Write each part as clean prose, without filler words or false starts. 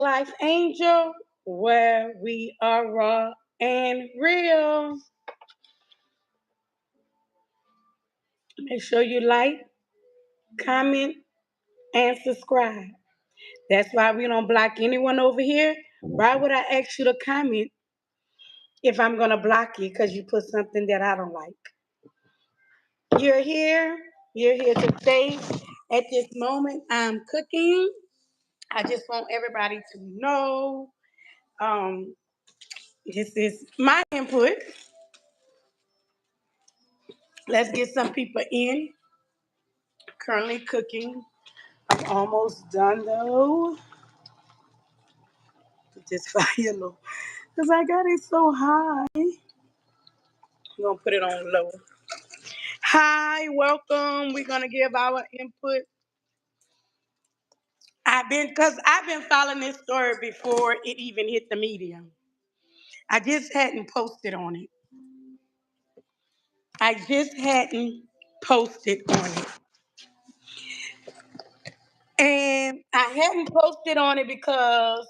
Alifeangel, where we are raw and real. Make sure you like, comment, and subscribe. That's why we don't block anyone over here. Why would I ask you to comment if I'm going to block you because you put something that I don't like? You're here. You're here to stay. At this moment, I'm cooking. I just want everybody to know um, this is my input. Let's get some people in. Currently cooking. I'm almost done though. Put this fire low. Because I got it so high. I'm going to put it on low. Hi, welcome. We're going to give our input. I've been following this story before it even hit the media. I just hadn't posted on it. I just hadn't posted on it. And I hadn't posted on it because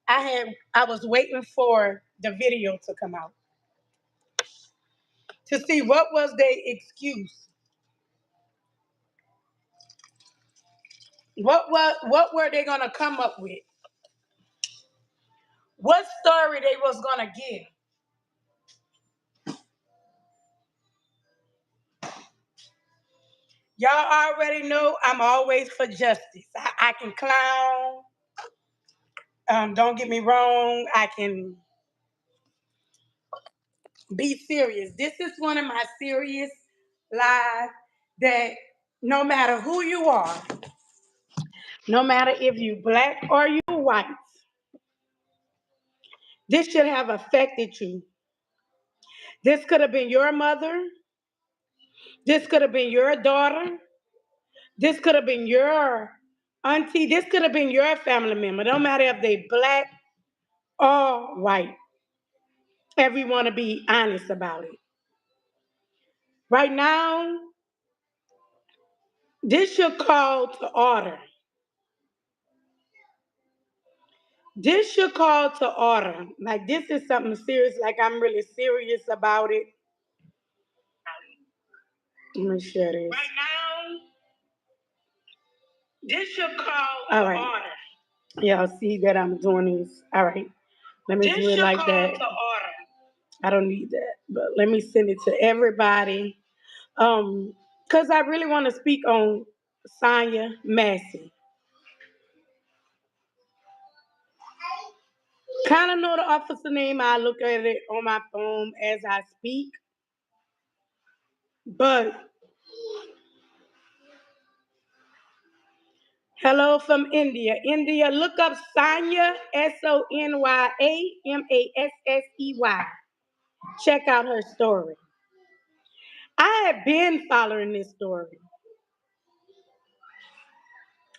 I was waiting for the video to come out to see what was their excuse. What were they gonna come up with? What story they was gonna give? Y'all already know I'm always for justice. I can clown. Don't get me wrong. I can be serious. This is one of my serious lives that no matter who you are, no matter if you black or you white, this should have affected you. This could have been your mother. This could have been your daughter. This could have been your auntie. This could have been your family member. No matter if they black or white. Everyone to be honest about it. Right now, this should call to order. This should call to order. Like this is something serious. Like I'm really serious about it. Let me share this. Right now, this should call to order. Y'all see that I'm doing this. All right. Let me do it like that. I don't need that. But let me send it to everybody. Because I really want to speak on SONYA Massey. Kind of know the officer name. I look at it on my phone as I speak. But hello from India. India, look up SONYA, SONYA Massey. Check out her story. I have been following this story.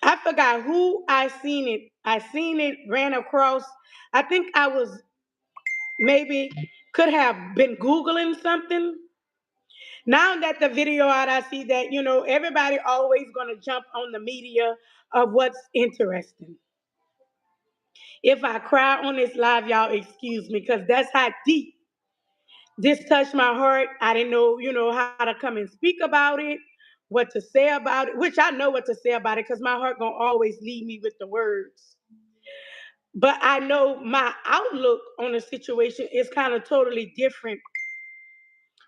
I forgot who I seen it. I seen it, ran across. I think I was maybe could have been Googling something. Now that the video out, I see that, everybody always gonna jump on the media of what's interesting. If I cry on this live, y'all excuse me, because that's how deep this touched my heart. I didn't know, how to come and speak about it, what to say about it, which I know what to say about it, because my heart gonna always lead me with the words. But I know my outlook on the situation is kind of totally different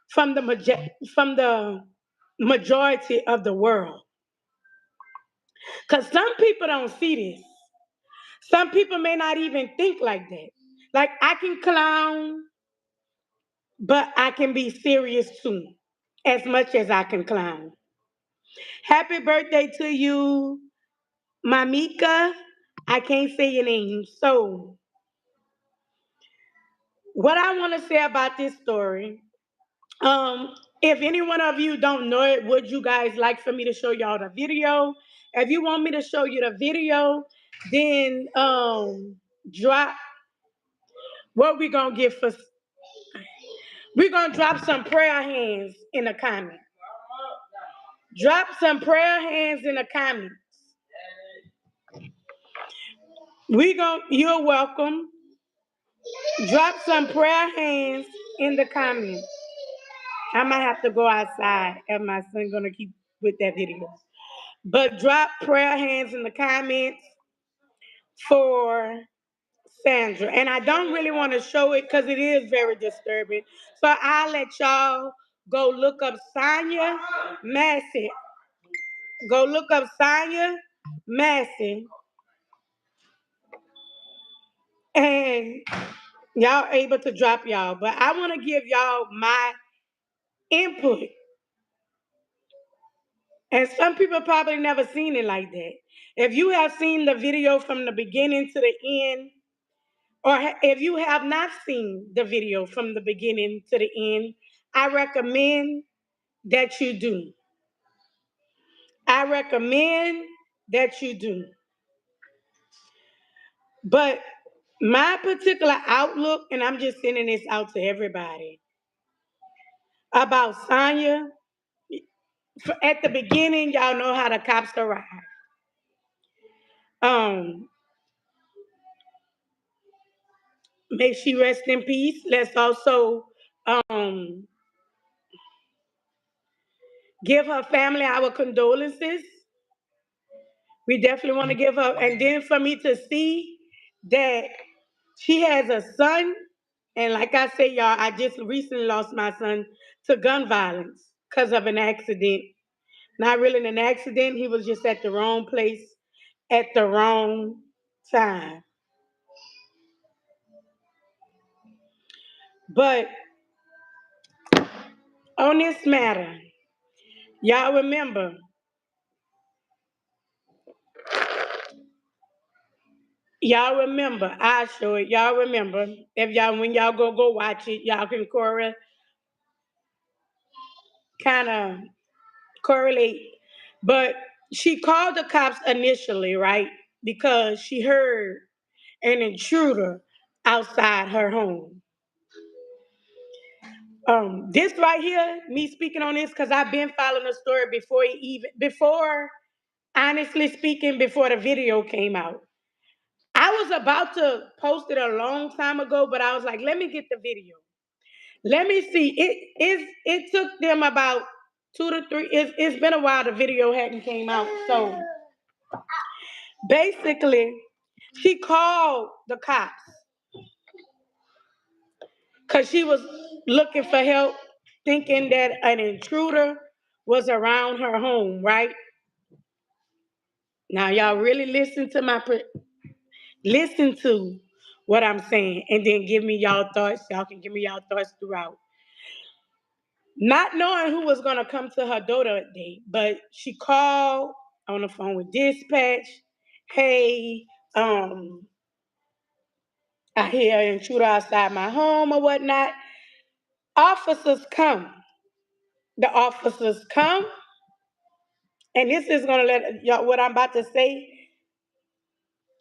from the majority of the world. Because some people don't see this. Some people may not even think like that. Like I can clown, but I can be serious too, as much as I can clown. Happy birthday to you, Mamika. I can't say your name. So, what I want to say about this story, if any one of you don't know it, would you guys like for me to show y'all the video? If you want me to show you the video, then drop what we gonna get for. We're gonna drop some prayer hands in the comments. Drop some prayer hands in the comments. You're welcome. Drop some prayer hands in the comments. I might have to go outside and my son gonna keep with that video. But drop prayer hands in the comments for Sandra. And I don't really want to show it because it is very disturbing. So I'll let y'all go look up Sonya Massey. Go look up Sonya Massey. And y'all able to drop y'all. But I want to give y'all my input. And some people probably never seen it like that. If you have seen the video from the beginning to the end, or if you have not seen the video from the beginning to the end, I recommend that you do. I recommend that you do. But my particular outlook, and I'm just sending this out to everybody, about Sonya, at the beginning, y'all know how the cops arrived. Um, May she rest in peace. Let's also um, give her family our condolences. We definitely want to give her, and then for me to see that she has a son, and like I say, y'all, I just recently lost my son to gun violence because of an accident. Not really an accident, he was just at the wrong place at the wrong time. But on this matter, y'all remember, I show it. Y'all remember, if y'all when y'all go watch it, y'all can kind of correlate. But she called the cops initially, right? Because she heard an intruder outside her home. This right here, me speaking on this, because I've been following the story before, honestly speaking, before the video came out. I was about to post it a long time ago, but I was like, let me get the video. Let me see. It took them about 2 to 3. It's been a while. The video hadn't came out, so basically, she called the cops because she was looking for help, thinking that an intruder was around her home. Right now, y'all really listen to what I'm saying, and then give me y'all thoughts. Y'all can give me y'all thoughts throughout. Not knowing who was gonna come to her door that day, but she called on the phone with dispatch. Hey, I hear an intruder outside my home or whatnot. Officers come. The officers come, and this is gonna let y'all. What I'm about to say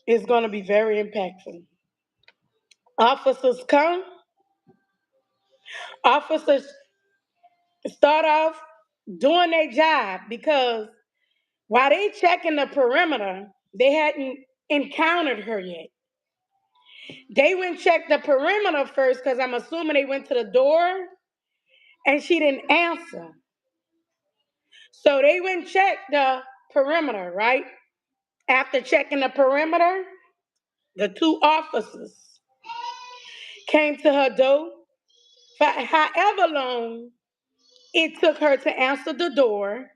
is gonna be very impactful. Officers come. Officers start off doing their job because while they checking the perimeter, they hadn't encountered her yet. They went check the perimeter first because I'm assuming they went to the door and she didn't answer. So they went check the perimeter, right? After checking the perimeter, the two officers came to her door for however long it took her to answer the door.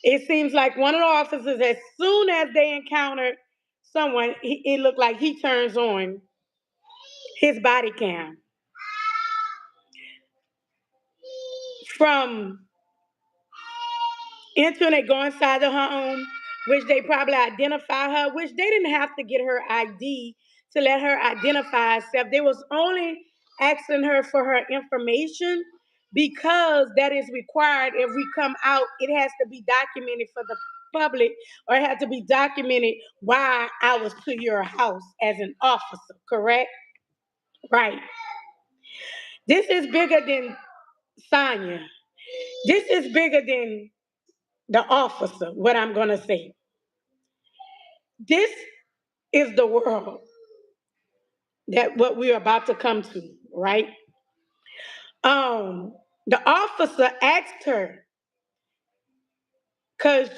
It seems like one of the officers, as soon as they encountered someone, it looked like he turns on his body cam. From entering, they go inside of her home, which they probably identify her, which they didn't have to get her ID to let her identify herself. They was only asking her for her information because that is required. If we come out, it has to be documented for the public, or it had to be documented why I was to your house as an officer, correct? Right. This is bigger than Sonya. This is bigger than the officer, what I'm going to say. This is the world that what we're about to come to, right? Um, the officer asked her, cause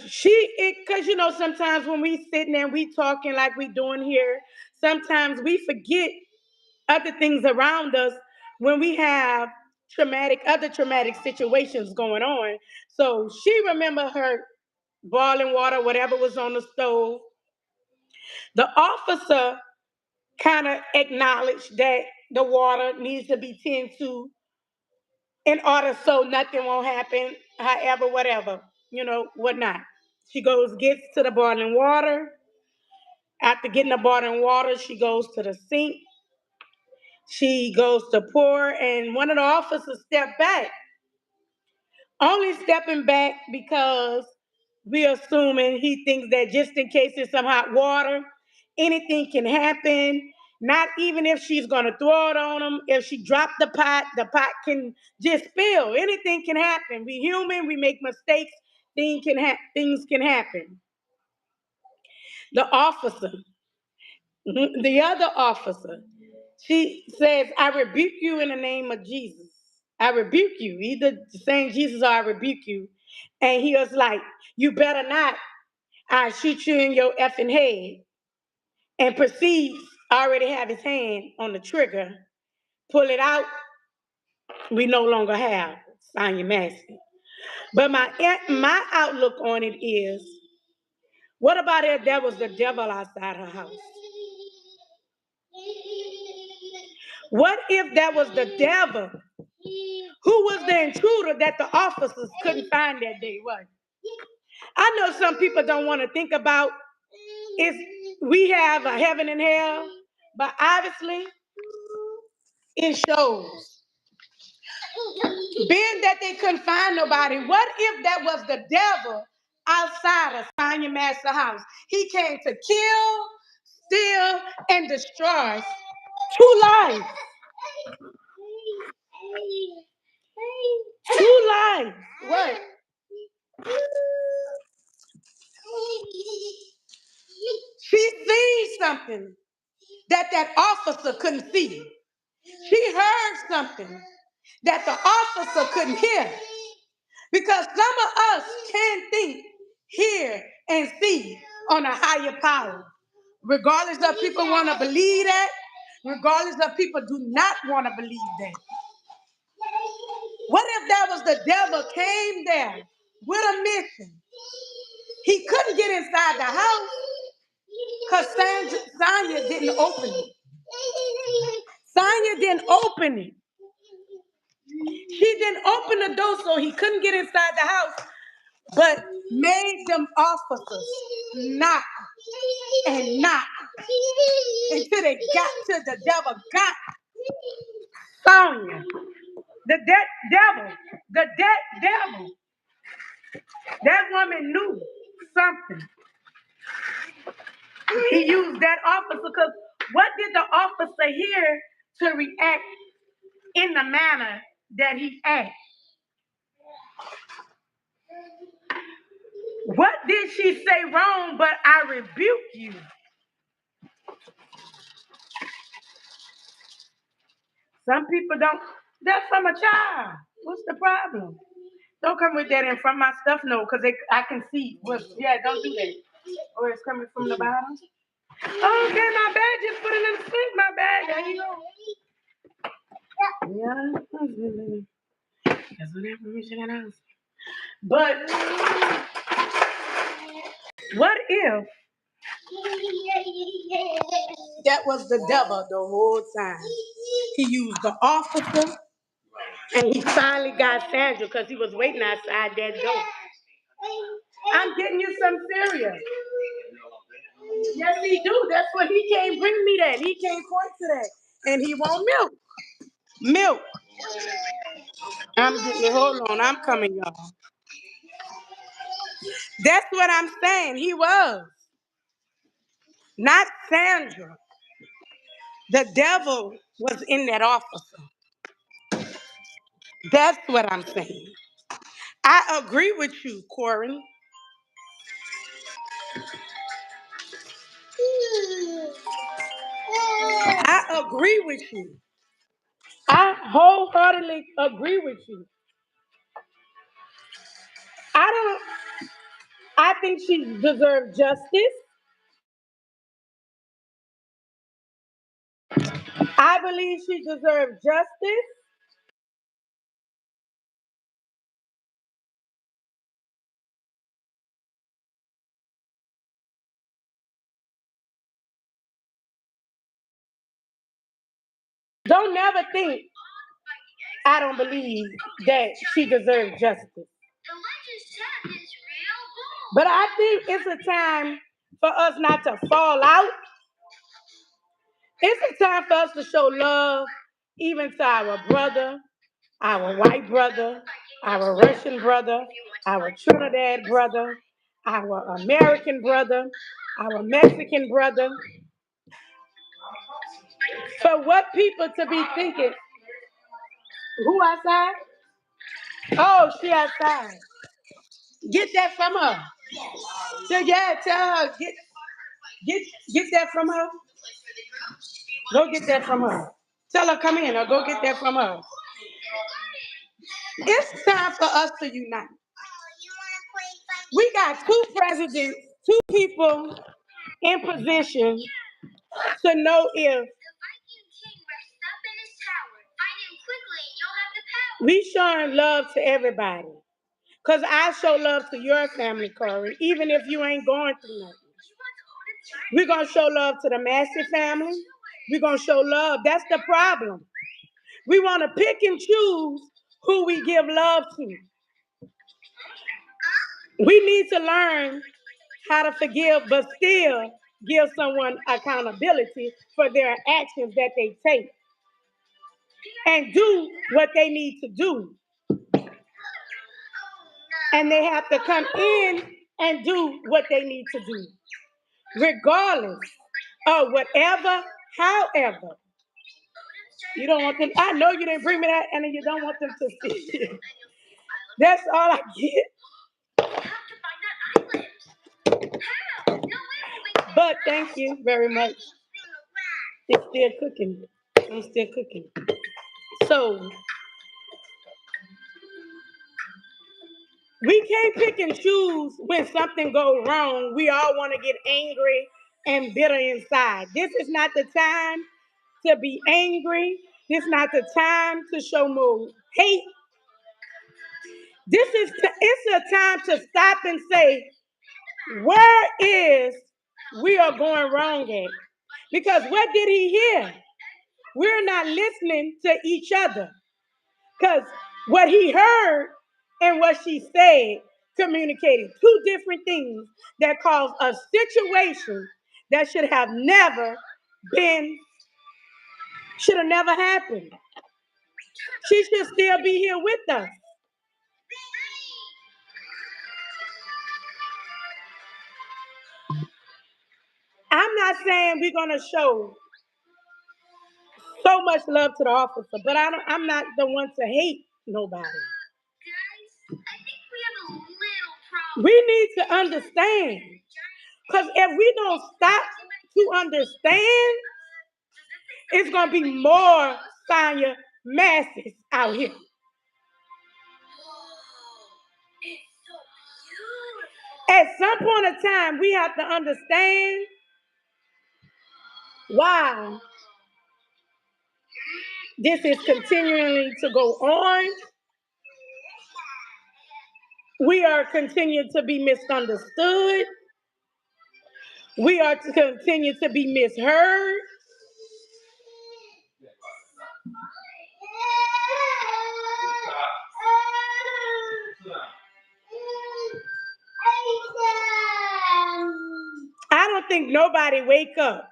sometimes when we sitting there and we talking like we doing here, sometimes we forget other things around us when we have other traumatic situations going on. So she remembered her boiling water, whatever was on the stove. The officer kind of acknowledged that the water needs to be tended to in order so nothing won't happen, however, whatever, whatnot. She gets to the boiling water. After getting the boiling water, she goes to the sink. She goes to pour, and one of the officers stepped back. Only stepping back because we're assuming he thinks that just in case there's some hot water, anything can happen. Not even if she's going to throw it on him. If she dropped the pot can just spill. Anything can happen. We human, we make mistakes. Things can happen. The officer, the other officer, she says, I rebuke you in the name of Jesus. I rebuke you. Either saying Jesus or I rebuke you. And he was like, you better not. I shoot you in your effing head. And proceeds, already have his hand on the trigger. Pull it out. We no longer have SONYA Massey. But my outlook on it is, what about if that was the devil outside her house? What if that was the devil who was the intruder that the officers couldn't find that day? What? I know some people don't want to think about is we have a heaven and hell, but obviously it shows. Being that they couldn't find nobody, what if that was the devil outside of SONYA Massey's house? He came to kill, steal, and destroy two lives. Two lives. What? She seen something that officer couldn't see. She heard something that the officer couldn't hear. Because some of us can think, hear, and see on a higher power. Regardless of people want to believe that, regardless of people do not want to believe that. What if that was the devil came there with a mission? He couldn't get inside the house because SONYA didn't open it. SONYA didn't open it. She didn't open the door, so he couldn't get inside the house, but made them officers knock and knock until they got to the devil, got SONYA. The dead devil. That woman knew something. He used that officer because what did the officer hear to react in the manner that he acted? What did she say wrong, but I rebuke you? Some people don't. That's from a child. What's the problem? Don't come with that in front of my stuff, no, because I can see. Yeah, don't do that. Or it's coming from the bottom. Okay, my bad. Just put it in the sink. My bad. There you go. Yeah. That's what information I know. But what if that was the devil the whole time? He used the officer, and he finally got Sandra because he was waiting outside that door. I'm getting you some cereal. Yes, he do. That's what he can't bring me that. He can't point to that. And he want milk. Milk. I'm getting it. Hold on. I'm coming, y'all. That's what I'm saying. He was. Not Sandra. The devil was in that officer. That's what I'm saying. I agree with you, Corin. agree with you. I wholeheartedly agree with you. I don't. I think she deserves justice. I believe she deserves justice. Don't never think I don't believe that she deserves justice. But I think it's a time for us not to fall out. It's a time for us to show love even to our brother, our white brother, our Russian brother, our Trinidad brother, our American brother, our Mexican brother. For what people to be thinking, who outside? Oh, she outside. Get that from her. So yeah, tell her get get that from her. Go get that from her. Tell her come in or go get that from her. It's time for us to unite. We got two presidents, two people in position to know if we showing love to everybody. Because I show love to your family, Corey, even if you ain't going through nothing. We're going to show love to the Massey family. We're going to show love. That's the problem. We want to pick and choose who we give love to. We need to learn how to forgive, but still give someone accountability for their actions that they take and do what they need to do. And they have to come in and do what they need to do, regardless of whatever, however. You don't want them, I know you didn't bring me that, and you don't want them to see it. That's all I get. But thank you very much. It's still cooking. I'm still cooking. So we can't pick and choose when something goes wrong. We all want to get angry and bitter inside. This is not the time to be angry. This is not the time to show more hate. It's a time to stop and say, where is we are going wrong at? Because what did he hear? We're not listening to each other. Because what he heard and what she said communicated two different things that caused a situation that been, should have never happened. She should still be here with us. I'm not saying we're gonna show so much love to the officer, but I'm not the one to hate nobody. Guys, I think we have a little problem. We need to understand. Because if we don't stop to understand, it's going to be more SONYA Masseys out here. At some point in time, we have to understand why this is continuing to go on. We are continuing to be misunderstood. We are to continue to be misheard. I don't think nobody wake up,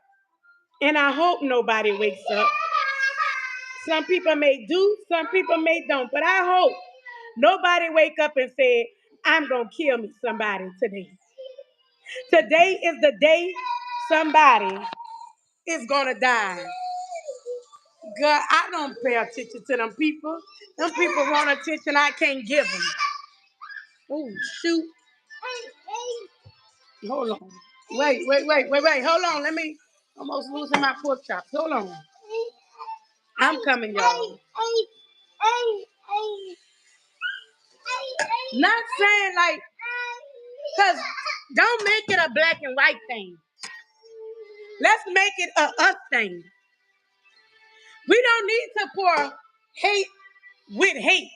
and I hope nobody wakes up. Some people may do, some people may don't, but I hope nobody wake up and say, I'm going to kill me somebody today. Today is the day somebody is going to die. God, I don't pay attention to them people. Them people want attention I can't give them. Oh, shoot. Hold on. Wait. Hold on. Let me almost losing my pork chops. Hold on. I'm coming, y'all. Not saying like, because don't make it a black and white thing. Let's make it a us thing. We don't need to pour hate with hate.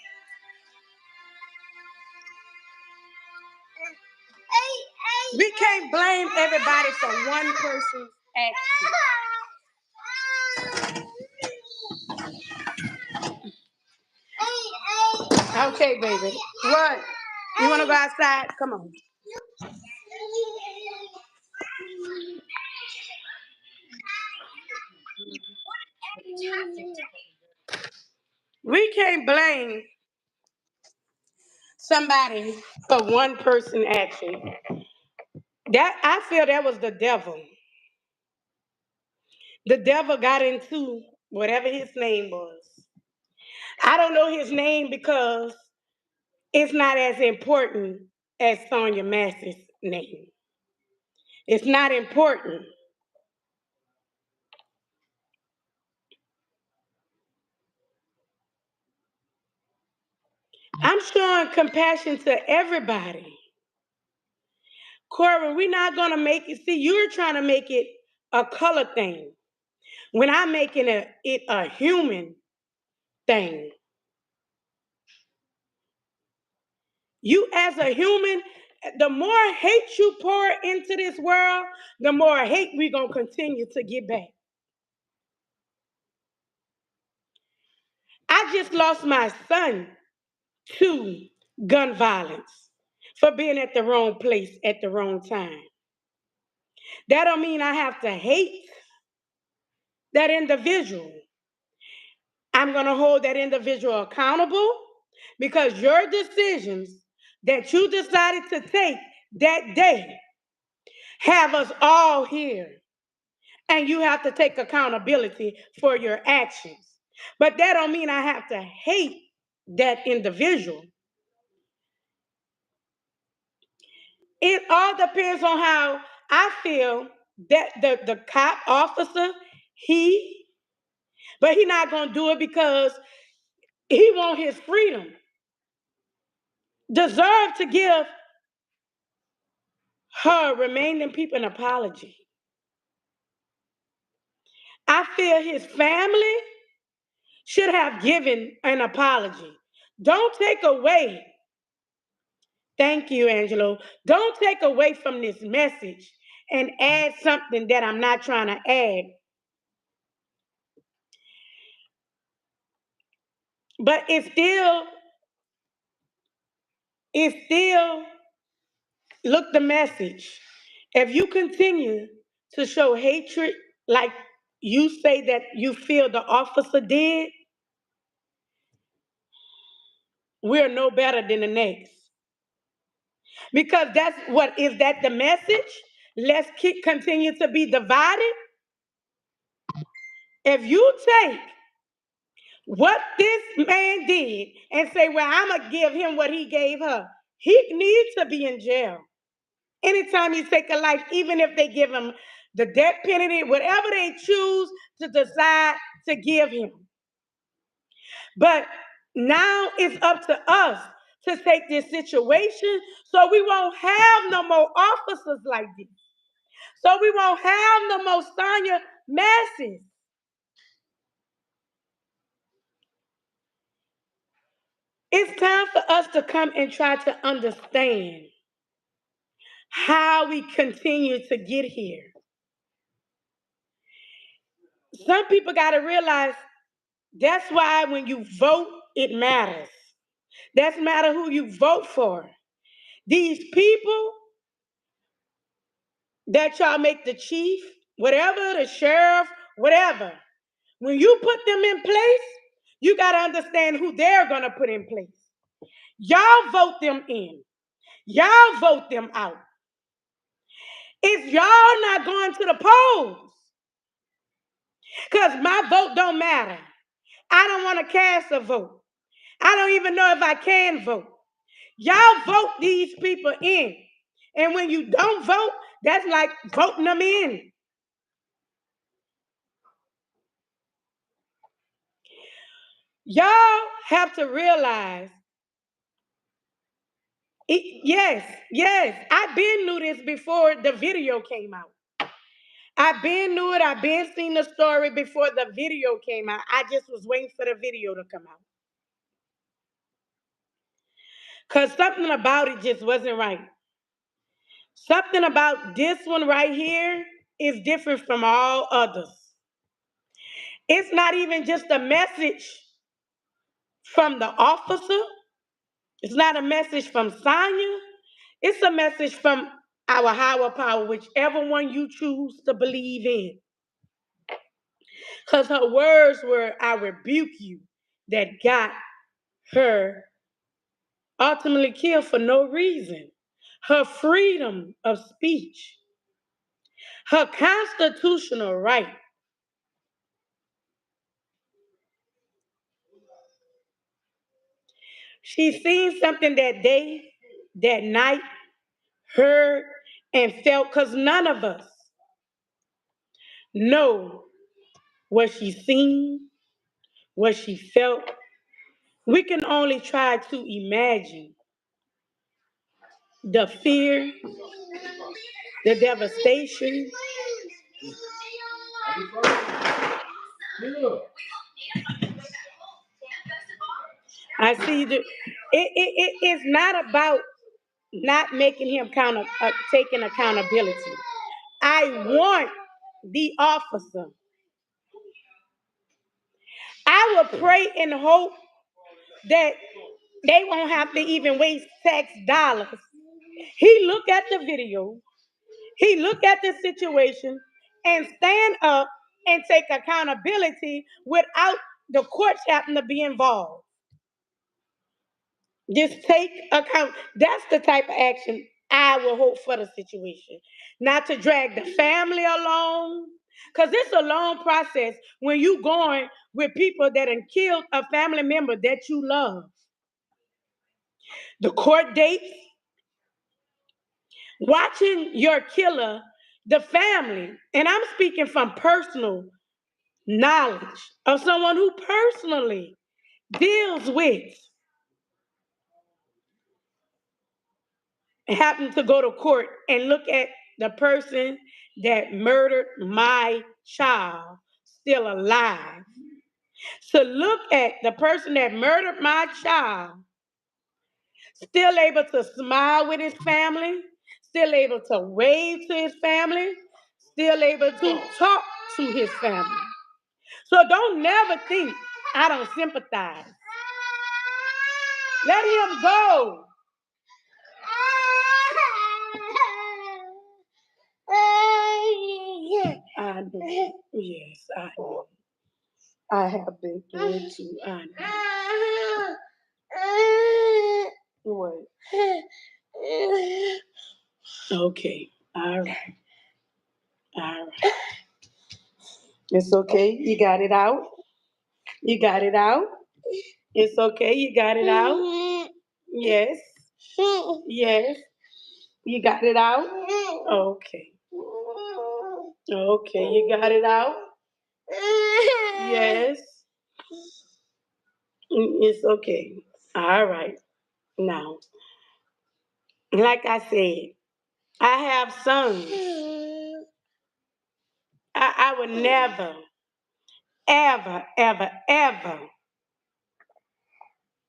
We can't blame everybody for one person's action. Okay, baby. What? You want to go outside? Come on. We can't blame somebody for one person action. That I feel that was the devil. The devil got into whatever his name was. I don't know his name because it's not as important as SONYA Massey's name. It's not important. I'm showing compassion to everybody. Cora, we're not going to make it. See, you're trying to make it a color thing when I'm making it a human thing. You, as a human, the more hate you pour into this world, the more hate we're going to continue to get back. I just lost my son to gun violence for being at the wrong place at the wrong time. That don't mean I have to hate that individual. I'm going to hold that individual accountable because your decisions that you decided to take that day have us all here. And you have to take accountability for your actions. But that don't mean I have to hate that individual. It all depends on how I feel that the cop officer, but he not going to do it because he want his freedom. Deserve to give her remaining people an apology. I feel his family should have given an apology. Don't take away. Thank you, Angelo. Don't take away from this message and add something that I'm not trying to add. But it's still, look the message. If you continue to show hatred like you say that you feel the officer did, we're no better than the next. Because that's what is that the message? Let's continue to be divided. If you take what this man did and say, well, I'm going to give him what he gave her, he needs to be in jail. Anytime you take a life, even if they give him the death penalty, whatever they choose to decide to give him. But now it's up to us to take this situation so we won't have no more officers like this. So we won't have no more SONYA Masseys. It's time for us to come and try to understand how we continue to get here. Some people got to realize that's why when you vote, it matters. That's matter who you vote for. These people that y'all make the chief, whatever, the sheriff, whatever, when you put them in place, you got to understand who they're going to put in place. Y'all vote them in. Y'all vote them out. If y'all not going to the polls, because my vote don't matter. I don't want to cast a vote. I don't even know if I can vote. Y'all vote these people in. And when you don't vote, that's like voting them in. Y'all have to realize, yes, I've been knew this before the video came out. I've been knew it. I've been seen the story before the video came out. I just was waiting for the video to come out. Because something about it just wasn't right. Something about this one right here is different from all others. It's not even just a message from the officer. It's not a message from Sonya. It's a message from our higher power, whichever one you choose to believe in. Because her words were, I rebuke you, that got her ultimately killed for no reason. Her freedom of speech, her constitutional right. She seen something that day, that night, heard, and felt, because none of us know what she seen, what she felt. We can only try to imagine the fear, the devastation. I see it's not about not making him taking accountability. I want the officer. I will pray and hope that they won't have to even waste tax dollars. He look at the video, he look at the situation, and stand up and take accountability without the courts having to be involved. Just take account. That's the type of action I will hope for the situation. Not to drag the family along. Because it's a long process when you going with people that have killed a family member that you love. The court dates, watching your killer, the family, and I'm speaking from personal knowledge of someone who personally deals with happen to go to court and look at the person that murdered my child still alive. To look at the person that murdered my child still able to smile with his family, still able to wave to his family, still able to talk to his family. So don't never think I don't sympathize. Let him go. I know. Yes, I know. I have been through it too. I know. What? Okay. All right. All right. It's okay. You got it out. You got it out. It's okay. You got it out. Yes. Yes. You got it out. Okay. Okay. You got it out. Yes. It's okay. All right. Now, like I said, I have sons. I would never, ever, ever, ever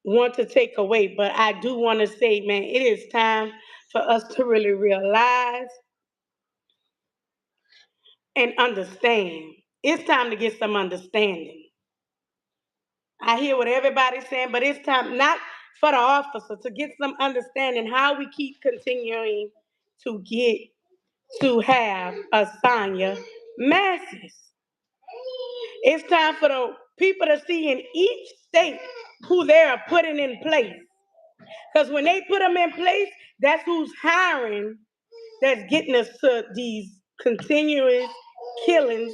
want to take away, but I do want to say, man, it is time for us to really realize and understand. It's time to get some understanding. I hear what everybody's saying, but it's time not for the officer to get some understanding how we keep continuing to get to have a Sonya Massey. It's time for the people to see in each state who they are putting in place. Because when they put them in place, that's who's hiring, that's getting us to these continuous killings,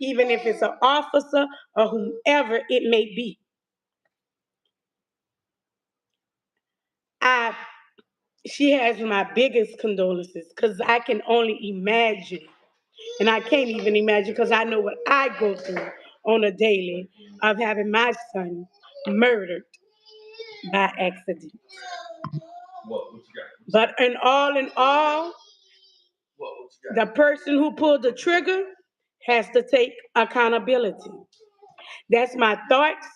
even if it's an officer or whomever it may be. I She has my biggest condolences because I can only imagine, and I can't even imagine because I know what I go through on a daily of having my son murdered by accident. But in all, the person who pulled the trigger has to take accountability. That's my thoughts.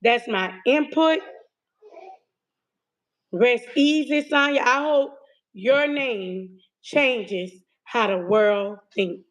That's my input. Rest easy, Sonya. I hope your name changes how the world thinks.